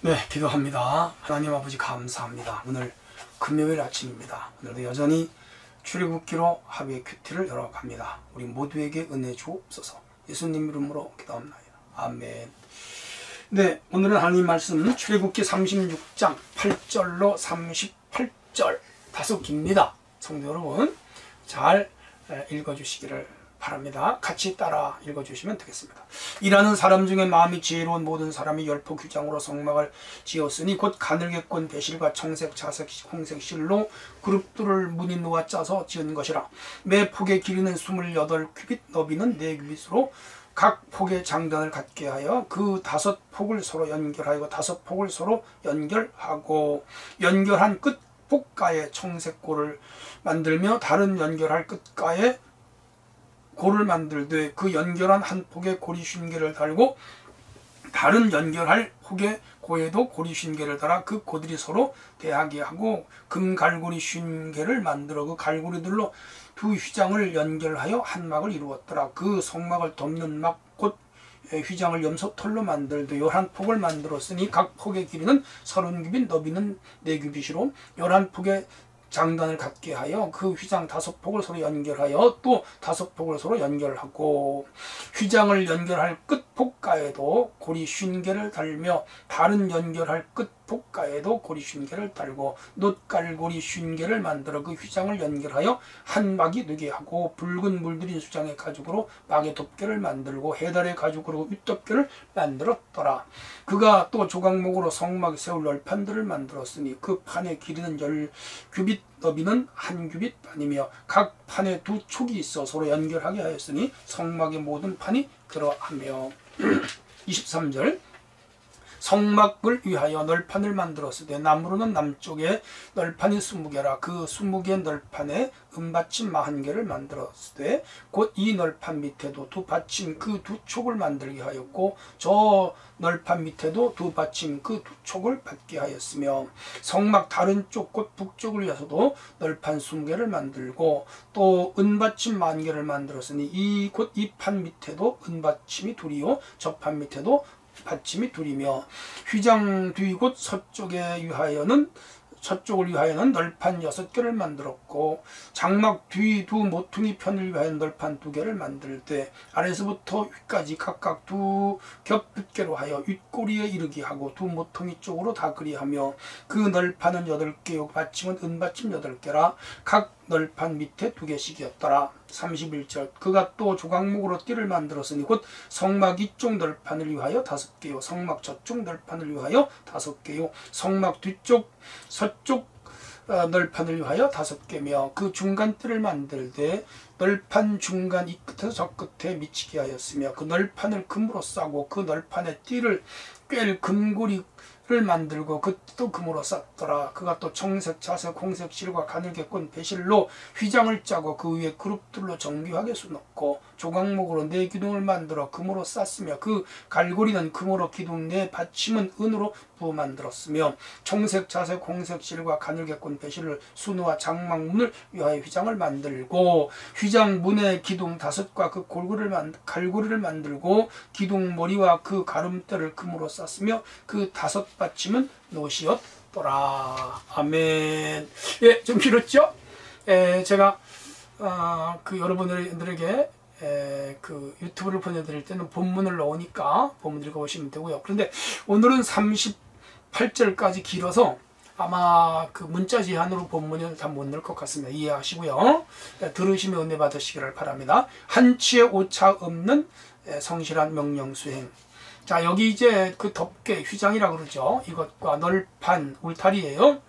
네, 기도합니다. 하나님 아버지 감사합니다. 오늘 금요일 아침입니다. 오늘도 여전히 출애굽기로 하루의 큐티를 열어갑니다. 우리 모두에게 은혜 주옵소서. 예수님 이름으로 기도합니다. 아멘. 네, 오늘은 하나님 말씀 출애굽기 36장 8절로 38절 다소 깁니다. 성도 여러분 잘 읽어주시기를 바랍니다. 같이 따라 읽어주시면 되겠습니다. 일하는 사람 중에 마음이 지혜로운 모든 사람이 열포 규장으로 성막을 지었으니 곧 가늘게 꼰 배실과 청색, 자색, 홍색 실로 그룹들을 무늬 놓아 짜서 지은 것이라. 매 폭의 길이는 28규빗, 너비는 4규빗으로 각 폭의 장단을 갖게 하여 그 5폭을 서로 연결하여 5폭을 서로 연결하고, 연결한 끝 폭가에 청색골을 만들며 다른 연결할 끝가에 골을 만들되 그 연결한 한 폭에 고리 50개를 달고 다른 연결할 폭의 고에도 고리 50개를 달아 그 고들이 서로 대하게 하고 금 갈고리 50개를 만들어 그 갈고리들로 두 휘장을 연결하여 한 막을 이루었더라. 그 성막을 덮는 막 곧 휘장을 염소털로 만들되 11폭을 만들었으니 각 폭의 길이는 30규빗, 너비는 4규빗이로 11폭의 장단을 갖게 하여 그 휘장 5폭을 서로 연결하여 또 5폭을 서로 연결하고, 휘장을 연결할 끝 폭가에도 고리 50개를 달며 다른 연결할 끝 폭가에도 고리 50개를 달고 놋갈고리 50개를 만들어 그 휘장을 연결하여 한 막이 되게 하고, 붉은 물들인 수장의 가죽으로 막의 덮개를 만들고 해달의 가죽으로 윗덮개를 만들었더라. 그가 또 조각목으로 성막에 세울 널판들을 만들었으니 그 판의 길이는 10규빗, 너비는 1규빗 반이며 각 판에 2촉이 있어 서로 연결하게 하였으니 성막의 모든 판이 그러하며 23절 성막을 위하여 널판을 만들었으되 나무로는 남쪽에 널판이 20개라. 그 20개 널판에 은받침 40개를 만들었으되 곧 이 널판 밑에도 두 받침 그 2촉을 만들게 하였고 저 널판 밑에도 두 받침 그 2촉을 받게 하였으며, 성막 다른 쪽 곧 북쪽을 위해서도 널판 20개를 만들고 또 은받침 40개를 만들었으니 이 곧 이 판 밑에도 은받침이 2이요 저 판 밑에도 받침이 2이며, 휘장 뒤 곧 서쪽을 위하여는 널판 6개를 만들었고 장막 뒤 두 모퉁이 편을 위하여 널판 2개를 만들되 아래서부터 위까지 각각 2겹 붓개로 하여 윗꼬리에 이르게 하고 두 모퉁이 쪽으로 다 그리하며 그 널판은 8개요 받침은 은받침 8개라. 각 널판 밑에 2개씩이었더라. 31절 그가 또 조각목으로 띠를 만들었으니 곧 성막 이쪽 널판을 위하여 5개요 성막 저쪽 널판을 위하여 5개요 성막 뒤쪽 서쪽 널판을 위하여 5개며 그 중간 띠를 만들되 널판 중간 이 끝에서 저 끝에 미치게 하였으며 그 널판을 금으로 싸고 그 널판의 띠를 꿰를 금고리를 만들고 그 띠도 금으로 쌌더라. 그가 또 청색, 자색, 홍색 실과 가늘게 꼰 배실로 휘장을 짜고 그 위에 그룹들로 정교하게 수놓고 조각목으로 4기둥을 만들어 금으로 쌌으며 그 갈고리는 금으로 기둥 4받침은 은으로 부어 만들었으며 청색, 자색, 홍색 실과 가늘게 꼰 배실을 수놓아 장막문을 위하여 휘장을 만들고 휘장 문의 기둥 5과 그 갈고리를 만들고 기둥 머리와 그 가름대를 금으로 쌌으며 그 5받침은 노시였더라. 아멘. 예, 좀 길었죠? 제가 그 여러분들에게 그 유튜브를 보내드릴 때는 본문을 넣으니까 본문 읽어보시면 되고요. 그런데 오늘은 38절까지 길어서 아마 그 문자 제한으로 본문을 다 못 넣을 것 같습니다. 이해하시고요. 들으시면 은혜 받으시기를 바랍니다. 한치의 오차 없는 성실한 명령 수행. 자, 여기 이제 그 덮개, 휘장이라고 그러죠. 이것과 널판, 울타리예요.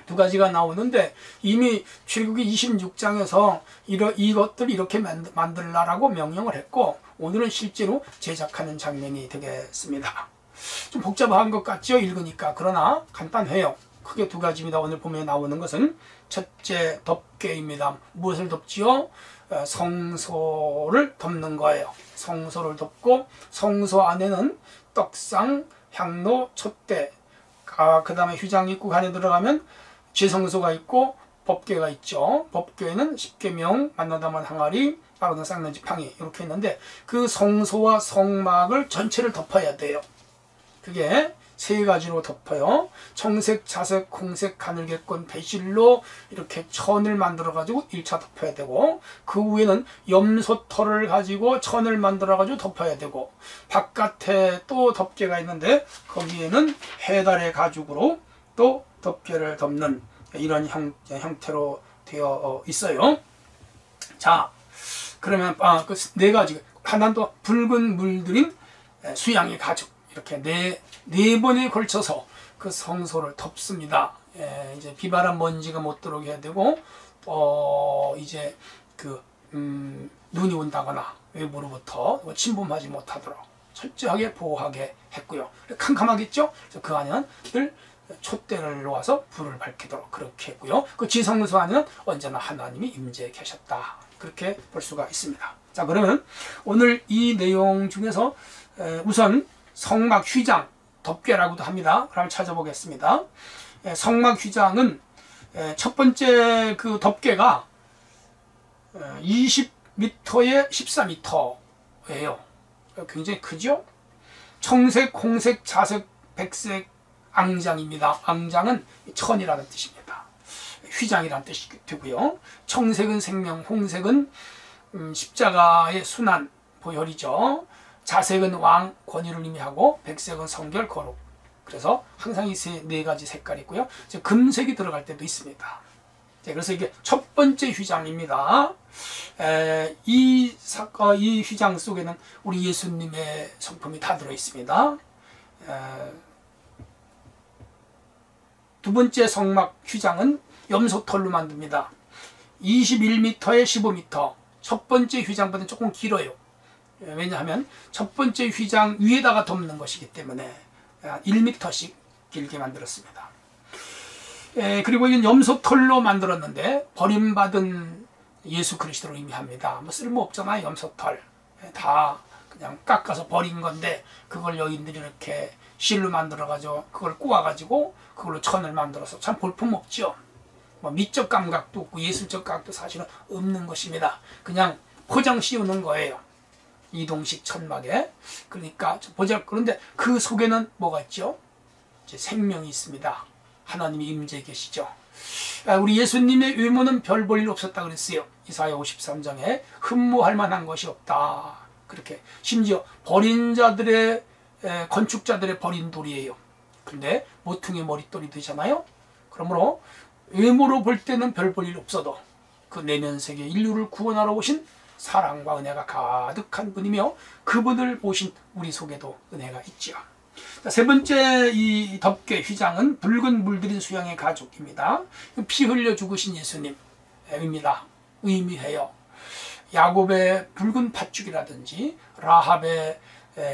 2가지가 나오는데 이미 출애굽기 26장에서 이것들 이렇게 만들라라고 명령을 했고 오늘은 실제로 제작하는 장면이 되겠습니다. 좀 복잡한 것 같죠? 읽으니까. 그러나 간단해요. 크게 2가지입니다. 오늘 보면 나오는 것은 첫째 덮개입니다. 무엇을 덮지요? 성소를 덮는 거예요. 성소를 덮고 성소 안에는 떡상, 향로, 촛대, 그 다음에 휘장 입구 안에 들어가면 지성소가 있고 법궤가 있죠. 법궤는 십계명, 만나다만 항아리, 바로는 쌍난 지팡이 이렇게 있는데 그 성소와 성막을 전체를 덮어야 돼요. 그게 세 가지로 덮어요. 청색, 자색, 홍색, 가늘게건, 배실로 이렇게 천을 만들어 가지고 1차 덮어야 되고, 그 위에는 염소털을 가지고 천을 만들어 가지고 덮어야 되고, 바깥에 또 덮개가 있는데 거기에는 해달의 가죽으로 또 덮개를 덮는 이런 형태로 되어 있어요. 자, 그러면 그 네 가지, 하나는 또 붉은 물들인 수양의 가죽, 이렇게 네 번에 걸쳐서 그 성소를 덮습니다. 이제 비바람 먼지가 못 들어오게 해야 되고, 이제 눈이 온다거나 외부로부터 침범하지 못하도록 철저하게 보호하게 했고요. 캄캄하겠죠? 그 안에는 늘 촛대를 놓아서 불을 밝히도록 그렇게 했고요. 그 지성소 안에는 언제나 하나님이 임재해 계셨다, 그렇게 볼 수가 있습니다. 자, 그러면 오늘 이 내용 중에서 우선 성막 휘장, 덮개라고도 합니다. 그럼 찾아보겠습니다. 성막 휘장은 첫 번째 그 덮개가 20m에 14m예요. 굉장히 크죠? 청색, 홍색, 자색, 백색, 앙장입니다. 앙장은 천이라는 뜻입니다. 휘장이라는 뜻이 되고요. 청색은 생명, 홍색은 십자가의 순환, 보혈이죠. 자색은 왕, 권위를 의미하고, 백색은 성결, 거룩. 그래서 항상 이 네 가지 색깔이 있고요. 금색이 들어갈 때도 있습니다. 그래서 이게 첫 번째 휘장입니다. 이 휘장 속에는 우리 예수님의 성품이 다 들어있습니다. 두 번째 성막 휘장은 염소털로 만듭니다. 21m에 15m. 첫 번째 휘장보다 조금 길어요. 왜냐하면 첫 번째 휘장 위에다가 덮는 것이기 때문에 1m씩 길게 만들었습니다. 그리고 이건 염소털로 만들었는데 버림받은 예수 그리스도를 의미합니다. 뭐 쓸모없잖아요, 염소털. 다 그냥 깎아서 버린 건데, 그걸 여인들이 이렇게 실로 만들어가지고 그걸 꼬아가지고 그걸로 천을 만들어서 참 볼품없죠. 뭐 미적 감각도 없고 예술적 감각도 사실은 없는 것입니다. 그냥 포장 씌우는 거예요, 이동식 천막에. 그러니까 그런데 그 속에는 뭐가 있죠? 이제 생명이 있습니다. 하나님이 임재해 계시죠. 우리 예수님의 외모는 별 볼 일 없었다 그랬어요. 이사야 53장에 흠모할 만한 것이 없다, 그렇게. 심지어 버린 자들의, 건축자들의 버린 돌이에요. 근데 모퉁이 머릿돌이 되잖아요. 그러므로 외모로 볼 때는 별 볼 일 없어도 그 내면 세계 인류를 구원하러 오신 사랑과 은혜가 가득한 분이며, 그분을 보신 우리 속에도 은혜가 있죠. 자, 세 번째 이 덮개 휘장은 붉은 물들인 수양의 가죽입니다. 피 흘려 죽으신 예수님입니다. 의미해요. 야곱의 붉은 팥죽이라든지 라합의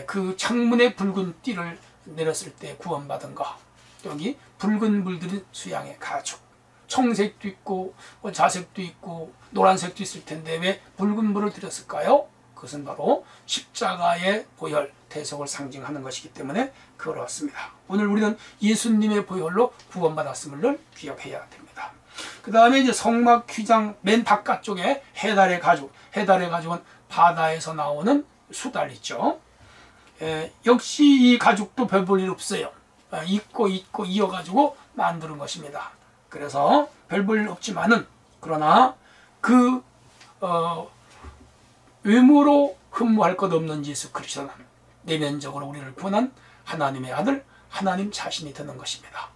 그 창문에 붉은 띠를 내렸을 때 구원받은 것, 여기 붉은 물들인 수양의 가죽. 청색도 있고 자색도 있고 노란색도 있을 텐데 왜 붉은 물을 들였을까요? 그것은 바로 십자가의 보혈, 대속을 상징하는 것이기 때문에 그렇습니다. 오늘 우리는 예수님의 보혈로 구원받았음을 늘 기억해야 됩니다. 그 다음에 이제 성막 휘장 맨 바깥쪽에 해달의 가죽. 해달의 가죽은 바다에서 나오는 수달 있죠. 역시 이 가죽도 별 볼 일 없어요. 있고 이어가지고 만드는 것입니다. 그래서 별 볼 일 없지만은, 그러나 그 외모로 흠모할 것 없는 예수 그리스도는 내면적으로 우리를 구원한 하나님의 아들, 하나님 자신이 되는 것입니다.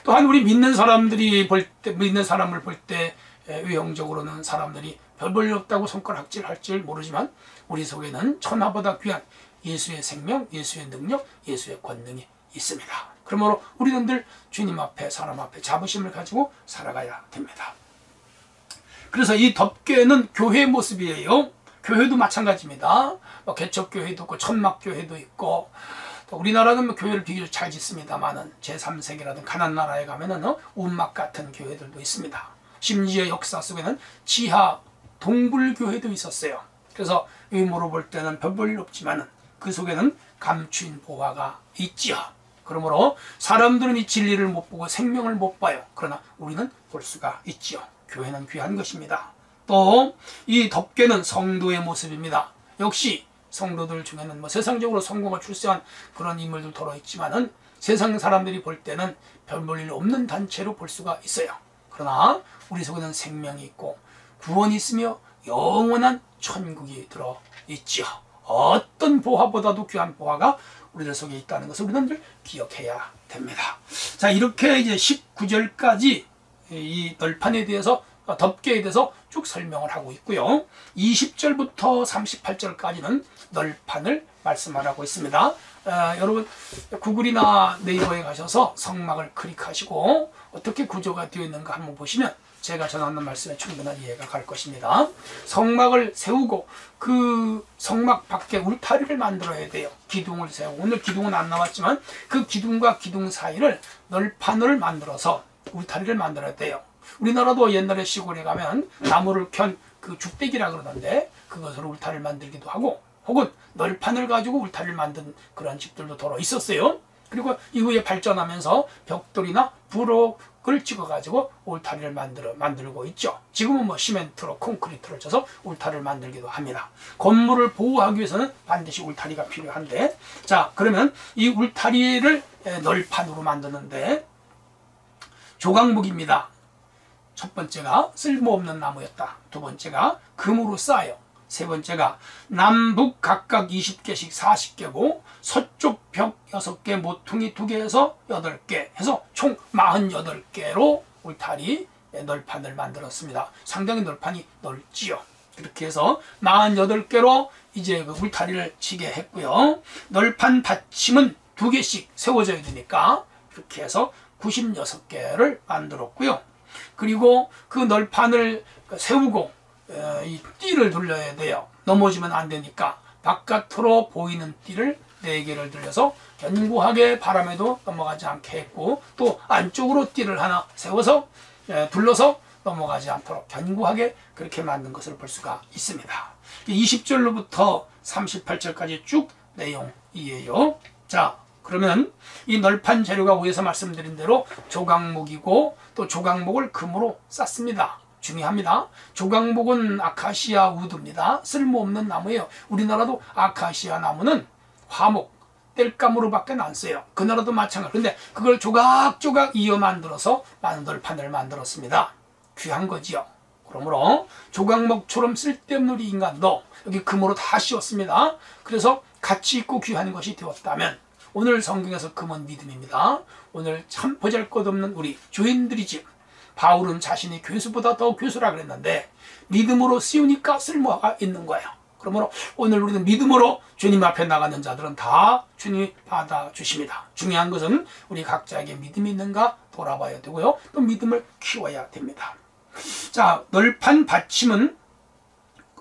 또한 우리 믿는 사람들이 믿는 사람을 볼 때 외형적으로는 사람들이 별 볼 일 없다고 손가락질할지 모르지만, 우리 속에는 천하보다 귀한 예수의 생명, 예수의 능력, 예수의 권능이 있습니다. 그러므로 우리는 늘 주님 앞에, 사람 앞에 자부심을 가지고 살아가야 됩니다. 그래서 이 덮개는 교회의 모습이에요. 교회도 마찬가지입니다. 개척교회도 있고 천막교회도 있고, 또 우리나라는 교회를 비교적 잘 짓습니다만은 제3세계라든 가난 나라에 가면은 운막 같은 교회들도 있습니다. 심지어 역사 속에는 지하 동굴교회도 있었어요. 그래서 외모로 볼 때는 별 볼 일 없지만은 그 속에는 감추인 보화가 있지요. 그러므로 사람들은 이 진리를 못 보고 생명을 못 봐요. 그러나 우리는 볼 수가 있지요. 교회는 귀한 것입니다. 또 이 덮개는 성도의 모습입니다. 역시 성도들 중에는 뭐 세상적으로 성공을 출세한 그런 인물들 들어있지만은 세상 사람들이 볼 때는 별 볼 일 없는 단체로 볼 수가 있어요. 그러나 우리 속에는 생명이 있고 구원이 있으며 영원한 천국이 들어있지요. 어떤 보화보다도 귀한 보화가 우리들 속에 있다는 것을 우리는 늘 기억해야 됩니다. 자, 이렇게 이제 19절까지 이 널판에 대해서 덮개에 대해서 쭉 설명을 하고 있고요. 20절부터 38절까지는 널판을 말씀하라고 있습니다. 여러분 구글이나 네이버에 가셔서 성막을 클릭하시고 어떻게 구조가 되어 있는가 한번 보시면 제가 전하는 말씀에 충분한 이해가 갈 것입니다. 성막을 세우고 그 성막 밖에 울타리를 만들어야 돼요. 기둥을 세우고, 오늘 기둥은 안 나왔지만 그 기둥과 기둥 사이를 널판을 만들어서 울타리를 만들어야 돼요. 우리나라도 옛날에 시골에 가면 나무를 켠 그 죽대기라 그러던데 그것으로 울타리를 만들기도 하고, 혹은 널판을 가지고 울타리를 만든 그런 집들도 더러 있었어요. 그리고 이후에 발전하면서 벽돌이나 부록을 찍어가지고 울타리를 만들고 있죠. 지금은 뭐 시멘트로 콘크리트를 쳐서 울타리를 만들기도 합니다. 건물을 보호하기 위해서는 반드시 울타리가 필요한데, 자, 그러면 이 울타리를 널판으로 만드는데 조각목입니다. 첫 번째가 쓸모없는 나무였다. 두 번째가 금으로 쌓여. 세 번째가 남북 각각 20개씩 40개고 서쪽 벽 6개, 모퉁이 2개에서 8개 해서 총 48개로 울타리 널판을 만들었습니다. 상당히 널판이 넓지요. 그렇게 해서 48개로 이제 그 울타리를 치게 했고요. 널판 받침은 2개씩 세워져야 되니까 그렇게 해서 96개를 만들었고요. 그리고 그 널판을 세우고 이 띠를 둘러야 돼요. 넘어지면 안 되니까 바깥으로 보이는 띠를 4개를 둘러서 견고하게 바람에도 넘어가지 않게 했고, 또 안쪽으로 띠를 하나 세워서 둘러서 넘어가지 않도록 견고하게 그렇게 만든 것을 볼 수가 있습니다. 20절로부터 38절까지 쭉 내용이에요. 자, 그러면 이 널판 재료가 위에서 말씀드린 대로 조각목이고, 또 조각목을 금으로 쌌습니다. 중요합니다. 조각목은 아카시아 우드입니다. 쓸모없는 나무예요. 우리나라도 아카시아 나무는 화목, 땔감으로밖에 안 써요. 그 나라도 마찬가지. 그런데 그걸 조각조각 이어 만들어서 널판을 만들었습니다. 귀한 거지요. 그러므로 조각목처럼 쓸데없는 우리 인간도 여기 금으로 다 씌웠습니다. 그래서 가치 있고 귀한 것이 되었다면, 오늘 성경에서 금은 믿음입니다. 오늘 참 보잘것없는 우리 주인들이지. 바울은 자신이 교수보다 더 교수라 그랬는데 믿음으로 씌우니까 쓸모가 있는 거예요. 그러므로 오늘 우리는 믿음으로 주님 앞에 나가는 자들은 다 주님이 받아주십니다. 중요한 것은 우리 각자에게 믿음이 있는가 돌아봐야 되고요. 또 믿음을 키워야 됩니다. 자, 널판 받침은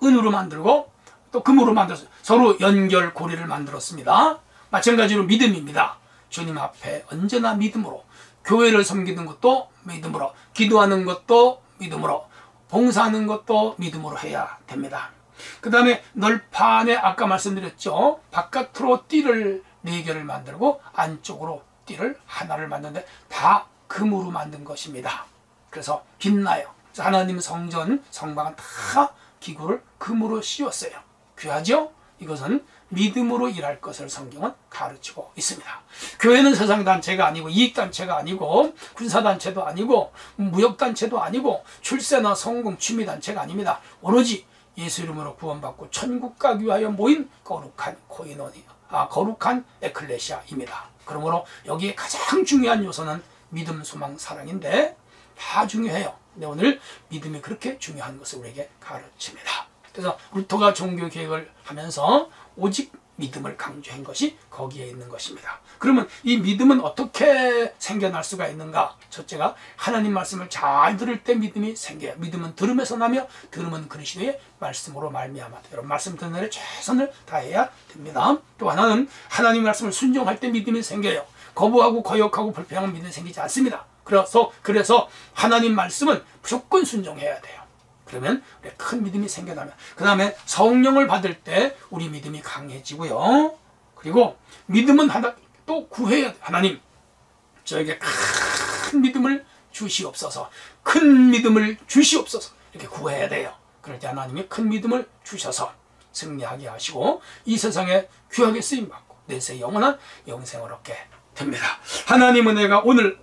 은으로 만들고 또 금으로 만들었어요. 서로 연결고리를 만들었습니다. 마찬가지로 믿음입니다. 주님 앞에 언제나 믿음으로, 교회를 섬기는 것도 믿음으로, 기도하는 것도 믿음으로, 봉사하는 것도 믿음으로 해야 됩니다. 그 다음에 널판에 아까 말씀드렸죠. 바깥으로 띠를 4개를 만들고 안쪽으로 띠를 하나를 만드는데 다 금으로 만든 것입니다. 그래서 빛나요. 하나님 성전, 성막은 다 기구를 금으로 씌웠어요. 귀하죠? 이것은 믿음으로 일할 것을 성경은 가르치고 있습니다. 교회는 세상단체가 아니고 이익단체가 아니고 군사단체도 아니고 무역단체도 아니고 출세나 성공 취미단체가 아닙니다. 오로지 예수 이름으로 구원받고 천국 가기 위하여 모인 거룩한 코인원이요, 거룩한 에클레시아입니다. 그러므로 여기에 가장 중요한 요소는 믿음, 소망, 사랑인데 다 중요해요. 근데 오늘 믿음이 그렇게 중요한 것을 우리에게 가르칩니다. 그래서 루터가 종교개혁을 하면서 오직 믿음을 강조한 것이 거기에 있는 것입니다. 그러면 이 믿음은 어떻게 생겨날 수가 있는가? 첫째가 하나님 말씀을 잘 들을 때 믿음이 생겨요. 믿음은 들음에서 나며 들음은 그리스도의 말씀으로 말미암아. 여러분 말씀 듣는 날에 최선을 다해야 됩니다. 또 하나는 하나님 말씀을 순종할 때 믿음이 생겨요. 거부하고 거역하고 불평하면 믿음이 생기지 않습니다. 그래서 하나님 말씀은 무조건 순종해야 돼요. 그러면 큰 믿음이 생겨나면, 그 다음에 성령을 받을 때 우리 믿음이 강해지고요. 그리고 믿음은 또 구해야 돼. 하나님 저에게 큰 믿음을 주시옵소서, 큰 믿음을 주시옵소서, 이렇게 구해야 돼요. 그럴 때 하나님이 큰 믿음을 주셔서 승리하게 하시고 이 세상에 귀하게 쓰임받고 내세 영원한 영생을 얻게 됩니다. 하나님 은혜가 오늘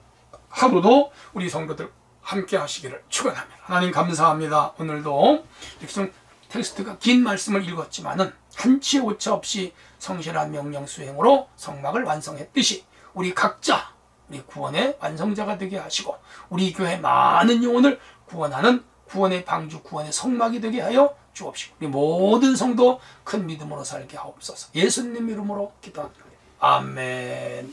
하루도 우리 성도들 함께 하시기를 축원합니다. 하나님 감사합니다. 오늘도 이렇게 좀 텍스트가 긴 말씀을 읽었지만은 한치의 오차 없이 성실한 명령 수행으로 성막을 완성했듯이 우리 각자 우리 구원의 완성자가 되게 하시고 우리 교회 많은 영혼을 구원하는 구원의 방주, 구원의 성막이 되게 하여 주옵시고 우리 모든 성도 큰 믿음으로 살게 하옵소서. 예수님 이름으로 기도합니다. 아멘.